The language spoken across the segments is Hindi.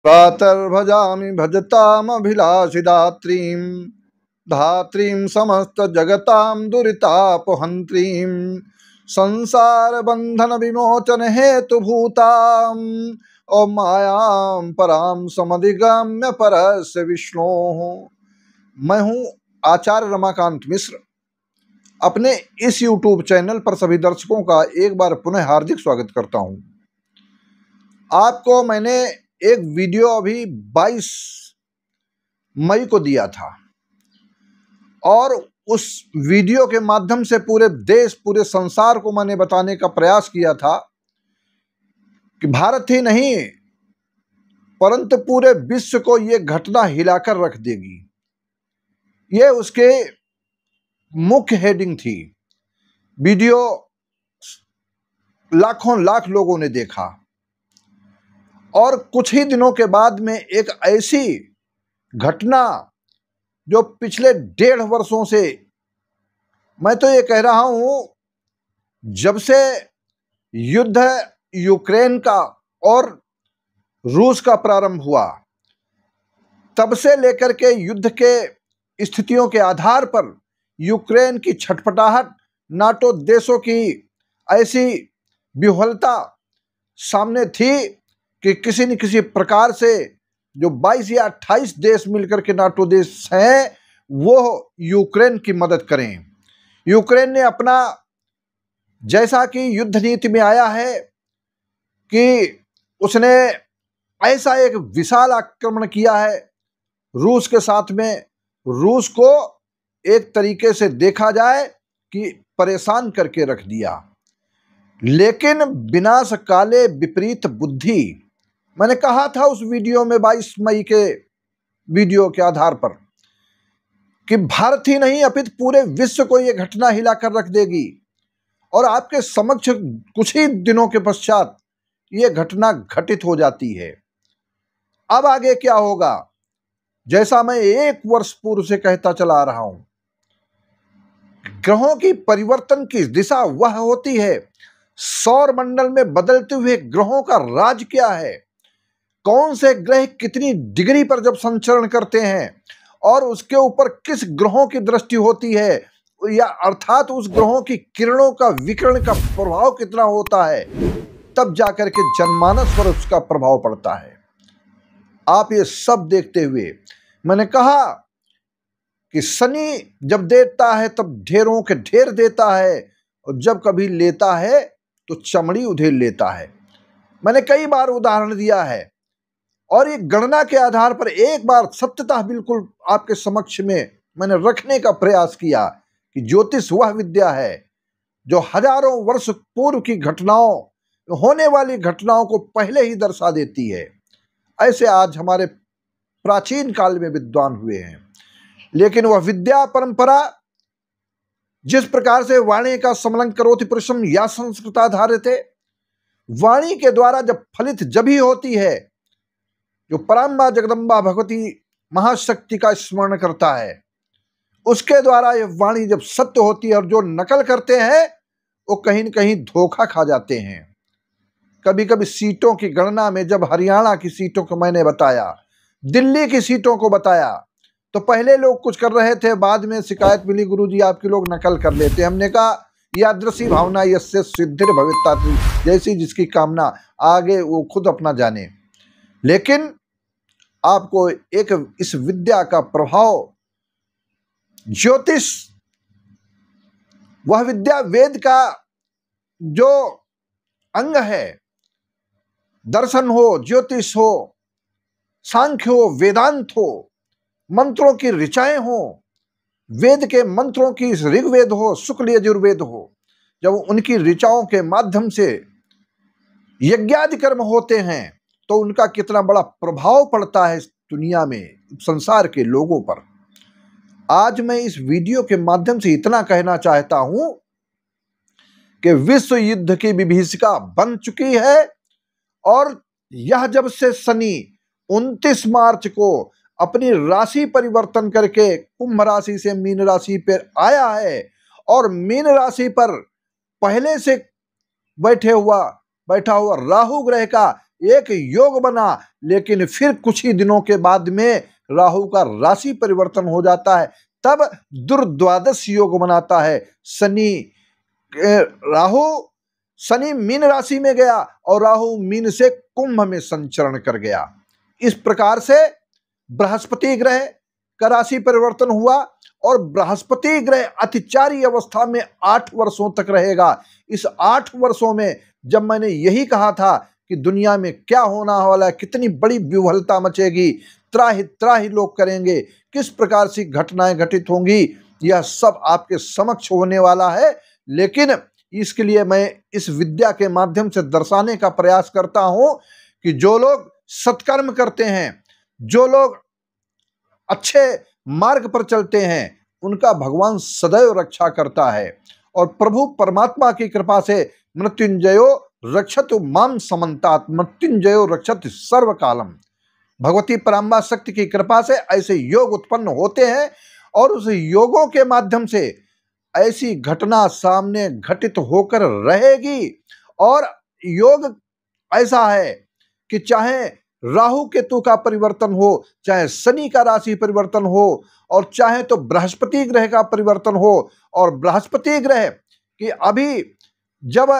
प्रातर्भजामि भजतामभिलाषिदात्रीं धात्रीं समस्तजगतां दुरितापहन्त्रीं संसारबन्धनविमोचनहेतुभूतां ॐ मायां परां समधिगम्य परस्य विष्णोः। मैं हूँ आचार्य रमाकांत मिश्र। अपने इस YouTube चैनल पर सभी दर्शकों का एक बार पुनः हार्दिक स्वागत करता हूँ। आपको मैंने एक वीडियो अभी 22 मई को दिया था और उस वीडियो के माध्यम से पूरे देश पूरे संसार को मैंने बताने का प्रयास किया था कि भारत ही नहीं परंतु पूरे विश्व को ये घटना हिलाकर रख देगी। ये उसके मुख्य हेडिंग थी। वीडियो लाखों लाख लोगों ने देखा और कुछ ही दिनों के बाद में एक ऐसी घटना जो पिछले 1.5 वर्षों से, मैं तो ये कह रहा हूं, जब से युद्ध यूक्रेन का और रूस का प्रारंभ हुआ तब से लेकर के युद्ध के स्थितियों के आधार पर यूक्रेन की छटपटाहट, नाटो देशों की ऐसी विह्वलता सामने थी कि किसी न किसी प्रकार से जो 22 या 28 देश मिलकर के नाटो देश हैं वो यूक्रेन की मदद करें। यूक्रेन ने अपना, जैसा कि युद्ध नीति में आया है कि उसने ऐसा एक विशाल आक्रमण किया है रूस के साथ में, रूस को एक तरीके से देखा जाए कि परेशान करके रख दिया। लेकिन विनाश काले विपरीत बुद्धि, मैंने कहा था उस वीडियो में 22 मई के वीडियो के आधार पर कि भारत ही नहीं अपितु पूरे विश्व को यह घटना हिलाकर रख देगी। और आपके समक्ष कुछ ही दिनों के पश्चात यह घटना घटित हो जाती है। अब आगे क्या होगा, जैसा मैं 1 वर्ष पूर्व से कहता चला आ रहा हूं, ग्रहों की परिवर्तन की दिशा वह होती है, सौर मंडल में बदलते हुए ग्रहों का राज क्या है, कौन से ग्रह कितनी डिग्री पर जब संचरण करते हैं और उसके ऊपर किस ग्रहों की दृष्टि होती है, या अर्थात उस ग्रहों की किरणों का विकिरण का प्रभाव कितना होता है, तब जाकर के जनमानस पर उसका प्रभाव पड़ता है। आप ये सब देखते हुए मैंने कहा कि शनि जब देता है तब ढेरों के ढेर देता है और जब कभी लेता है तो चमड़ी उधेड़ लेता है। मैंने कई बार उदाहरण दिया है और ये गणना के आधार पर एक बार सत्यता बिल्कुल आपके समक्ष में मैंने रखने का प्रयास किया कि ज्योतिष वह विद्या है जो हजारों वर्ष पूर्व की घटनाओं, होने वाली घटनाओं को पहले ही दर्शा देती है। ऐसे आज हमारे प्राचीन काल में विद्वान हुए हैं। लेकिन वह विद्या परंपरा जिस प्रकार से वाणी का समलं करोति पुरुषम या संस्कृताधारित है, वाणी के द्वारा जब फलित जब ही होती है, जो पराम्बा जगदम्बा भगवती महाशक्ति का स्मरण करता है उसके द्वारा यह वाणी जब सत्य होती है, और जो नकल करते हैं वो कहीं न कहीं धोखा खा जाते हैं। कभी कभी सीटों की गणना में जब हरियाणा की सीटों को मैंने बताया, दिल्ली की सीटों को बताया, तो पहले लोग कुछ कर रहे थे, बाद में शिकायत मिली गुरुजी आपके लोग नकल कर लेते। हमने कहा यादृशी भावना यस्य सिद्धिर भविता, जैसी जिसकी कामना, आगे वो खुद अपना जाने। लेकिन आपको एक इस विद्या का प्रभाव, ज्योतिष वह विद्या वेद का जो अंग है, दर्शन हो, ज्योतिष हो, सांख्य हो, वेदांत हो, मंत्रों की ऋचाएं हो, वेद के मंत्रों की ऋग्वेद हो, शुक्ल यजुर्वेद हो, जब उनकी ऋचाओं के माध्यम से यज्ञादि कर्म होते हैं तो उनका कितना बड़ा प्रभाव पड़ता है इस दुनिया में, संसार के लोगों पर। आज मैं इस वीडियो के माध्यम से इतना कहना चाहता हूं कि विश्व युद्ध की विभीषिका बन चुकी है और यह जब से शनि 29 मार्च को अपनी राशि परिवर्तन करके कुंभ राशि से मीन राशि पर आया है और मीन राशि पर पहले से बैठा हुआ राहु ग्रह का एक योग बना, लेकिन फिर कुछ ही दिनों के बाद में राहु का राशि परिवर्तन हो जाता है, तब दुर्द्वादश योग बनाता है। राहु शनि मीन राशि में गया और राहु मीन से कुंभ में संचरण कर गया। इस प्रकार से बृहस्पति ग्रह का राशि परिवर्तन हुआ और बृहस्पति ग्रह अतिचारी अवस्था में 8 वर्षों तक रहेगा। इस 8 वर्षों में जब मैंने यही कहा था कि दुनिया में क्या होना वाला है, कितनी बड़ी विह्वलता मचेगी, त्राहि त्राहि लोग करेंगे, किस प्रकार से घटनाएं घटित होंगी, यह सब आपके समक्ष होने वाला है। लेकिन इसके लिए मैं इस विद्या के माध्यम से दर्शाने का प्रयास करता हूं कि जो लोग सत्कर्म करते हैं, जो लोग अच्छे मार्ग पर चलते हैं, उनका भगवान सदैव रक्षा करता है। और प्रभु परमात्मा की कृपा से मृत्युंजयो रक्षतु माम समन्तात, मृत्युंजयो रक्षत सर्वकालम, भगवती पराम्बा शक्ति की कृपा से ऐसे योग उत्पन्न होते हैं और उस योगों के माध्यम से ऐसी घटना सामने घटित होकर रहेगी। और योग ऐसा है कि चाहे राहु केतु का परिवर्तन हो, चाहे शनि का राशि परिवर्तन हो, और चाहे तो बृहस्पति ग्रह का परिवर्तन हो, और बृहस्पति ग्रह कि अभी जब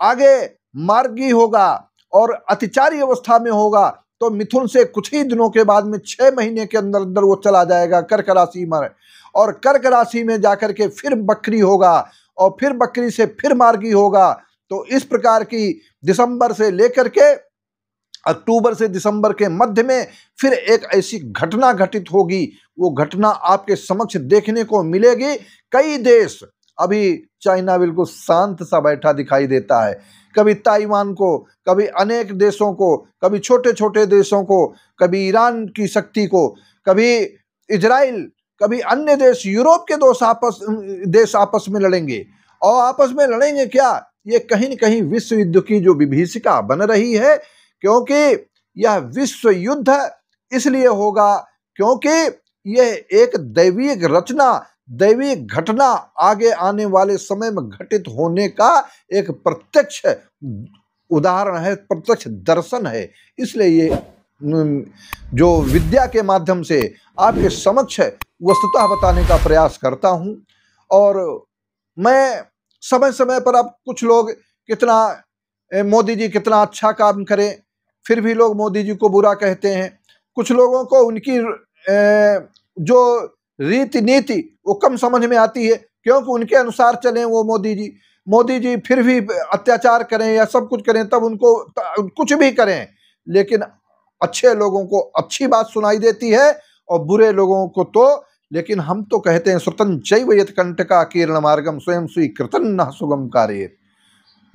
आगे मार्गी होगा और अतिचारी अवस्था में होगा तो मिथुन से कुछ ही दिनों के बाद में 6 महीने के अंदर अंदर वो चला जाएगा कर्क राशि में, और कर्क राशि में जाकर के फिर बकरी होगा और फिर बकरी से फिर मार्गी होगा। तो इस प्रकार की दिसंबर से लेकर के अक्टूबर से दिसंबर के मध्य में फिर एक ऐसी घटना घटित होगी, वो घटना आपके समक्ष देखने को मिलेगी। कई देश, अभी चाइना बिल्कुल शांत सा बैठा दिखाई देता है, कभी ताइवान को, कभी अनेक देशों को, कभी छोटे छोटे देशों को, कभी ईरान की शक्ति को, कभी इजराइल, कभी अन्य देश, यूरोप के देश आपस में लड़ेंगे। और आपस में लड़ेंगे क्या, ये कहीं न कहीं विश्व युद्ध की जो विभीषिका बन रही है, क्योंकि यह विश्व युद्ध इसलिए होगा क्योंकि यह एक दैवीय रचना, दैवीय घटना आगे आने वाले समय में घटित होने का एक प्रत्यक्ष उदाहरण है, प्रत्यक्ष दर्शन है। इसलिए ये जो विद्या के माध्यम से आपके समक्ष वस्तुतः बताने का प्रयास करता हूं। और मैं समय समय पर, अब कुछ लोग कितना मोदी जी कितना अच्छा काम करें, फिर भी लोग मोदी जी को बुरा कहते हैं। कुछ लोगों को उनकी जो रीति नीति वो कम समझ में आती है, क्योंकि उनके अनुसार चलें वो मोदी जी फिर भी अत्याचार करें या सब कुछ करें, तब उनको कुछ भी करें, लेकिन अच्छे लोगों को अच्छी बात सुनाई देती है और बुरे लोगों को तो, लेकिन हम तो कहते हैं श्रुतं चैव यत् कंटका कीर्ण मार्गम स्वयं स्वीकृतं न सुगम कार्ये।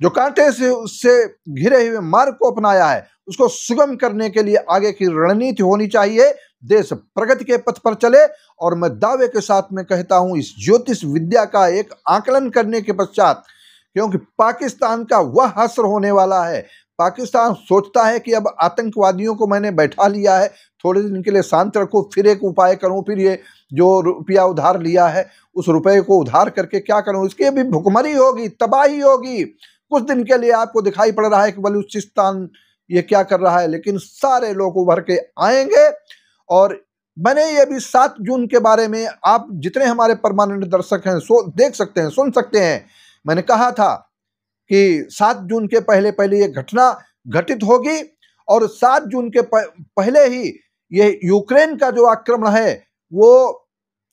जो कांटे से उससे घिरे हुए मार्ग को अपनाया है, उसको सुगम करने के लिए आगे की रणनीति होनी चाहिए। देश प्रगति के पथ पर चले। और मैं दावे के साथ में कहता हूं, इस ज्योतिष विद्या का एक आकलन करने के पश्चात, क्योंकि पाकिस्तान का वह हश्र होने वाला है, पाकिस्तान सोचता है कि अब आतंकवादियों को मैंने बैठा लिया है, थोड़े दिन के लिए शांत रखो, फिर एक उपाय करूं, फिर ये जो रुपया उधार लिया है उस रुपये को उधार करके क्या करूं, इसकी भी भुखमरी होगी, तबाही होगी। कुछ दिन के लिए आपको दिखाई पड़ रहा है कि बलूचिस्तान ये क्या कर रहा है, लेकिन सारे लोग उभर के आएंगे। और मैंने ये भी 7 जून के बारे में, आप जितने हमारे परमानेंट दर्शक हैं देख सकते हैं, सुन सकते हैं, मैंने कहा था कि 7 जून के पहले पहले ये घटना घटित होगी। और 7 जून के पहले ही ये यूक्रेन का जो आक्रमण है वो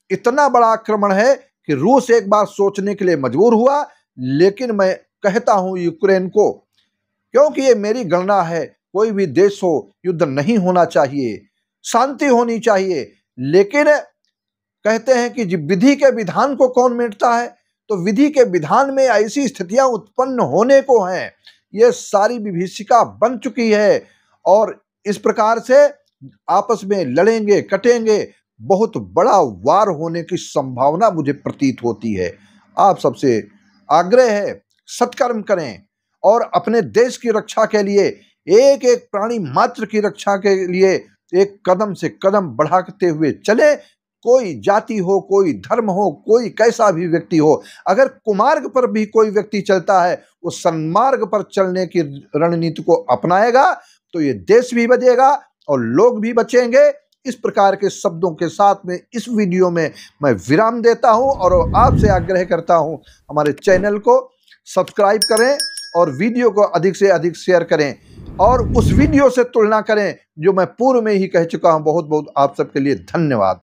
इतना बड़ा आक्रमण है कि रूस एक बार सोचने के लिए मजबूर हुआ। लेकिन मैं कहता हूं यूक्रेन को, क्योंकि ये मेरी गणना है, कोई भी देश हो युद्ध नहीं होना चाहिए, शांति होनी चाहिए। लेकिन कहते हैं कि विधि के विधान को कौन मिटता है, तो विधि के विधान में ऐसी स्थितियां उत्पन्न होने को हैं, ये सारी विभीषिका बन चुकी है। और इस प्रकार से आपस में लड़ेंगे कटेंगे, बहुत बड़ा वार होने की संभावना मुझे प्रतीत होती है। आप सबसे आग्रह है, सत्कर्म करें और अपने देश की रक्षा के लिए, एक एक प्राणी मात्र की रक्षा के लिए एक कदम से कदम बढ़ाते हुए चले, कोई जाति हो, कोई धर्म हो, कोई कैसा भी व्यक्ति हो, अगर कुमार्ग पर भी कोई व्यक्ति चलता है, वो सन्मार्ग पर चलने की रणनीति को अपनाएगा तो ये देश भी बचेगा और लोग भी बचेंगे। इस प्रकार के शब्दों के साथ में इस वीडियो में मैं विराम देता हूं और आपसे आग्रह करता हूं हमारे चैनल को सब्सक्राइब करें और वीडियो को अधिक से अधिक शेयर करें और उस वीडियो से तुलना करें जो मैं पूर्व में ही कह चुका हूं। बहुत बहुत आप सबके लिए धन्यवाद।